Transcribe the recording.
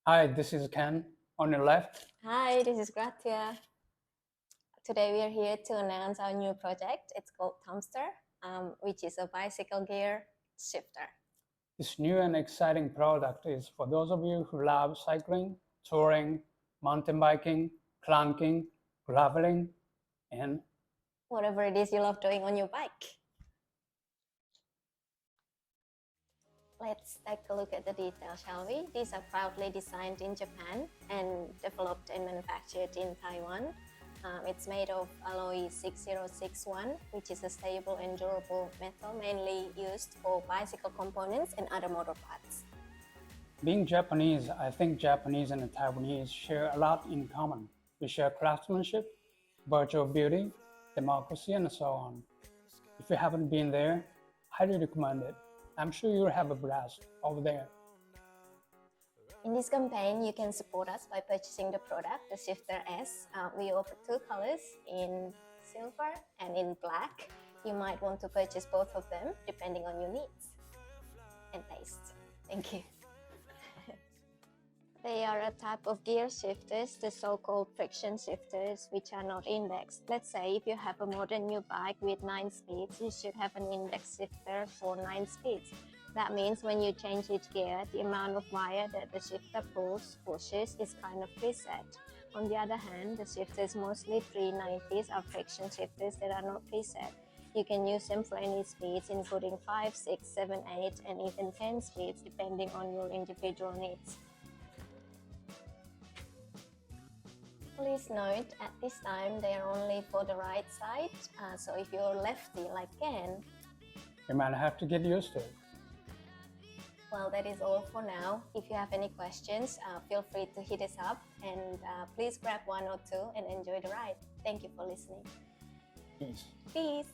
Hi, this is Ken. On your left, Hi, this is Gratia. Today we are here to announce our new project. It's called Thumbster, which is a bicycle gear shifter. this new and exciting product is for those of you who love cycling, touring, mountain biking, clunking, graveling, and Whatever it is you love doing on your bike. Let's take a look at the details, shall we? These are proudly designed in Japan and developed and manufactured in Taiwan. It's made of alloy 6061, which is a stable and durable metal mainly used for bicycle components and other motor parts. being Japanese, I think Japanese and the Taiwanese share a lot in common. We share craftsmanship, virtual beauty, democracy, and so on. If you haven't been there, highly recommend it. I'm sure you'll have a blast over there. In this campaign, you can support us by purchasing the product, the Shifter S. We offer two colors, in silver and in black. You might want to purchase both of them depending on your needs and taste. Thank you. They are a type of gear shifters, the so-called friction shifters, which are not indexed. Let's say if you have a modern new bike with 9 speeds, you should have an index shifter for 9 speeds. That means when you change each gear, the amount of wire that the shifter pushes is kind of preset. On the other hand, the shifters mostly 390s are friction shifters that are not preset. You can use them for any speeds, including 5, 6, 7, 8, and even 10 speeds, depending on your individual needs. Please note, at this time, they are only for the right side, so if you're lefty like Ken, You might have to get used to it. well, that is all for now. If you have any questions, feel free to hit us up, and please grab one or two and enjoy the ride. Thank you for listening. Peace. Peace!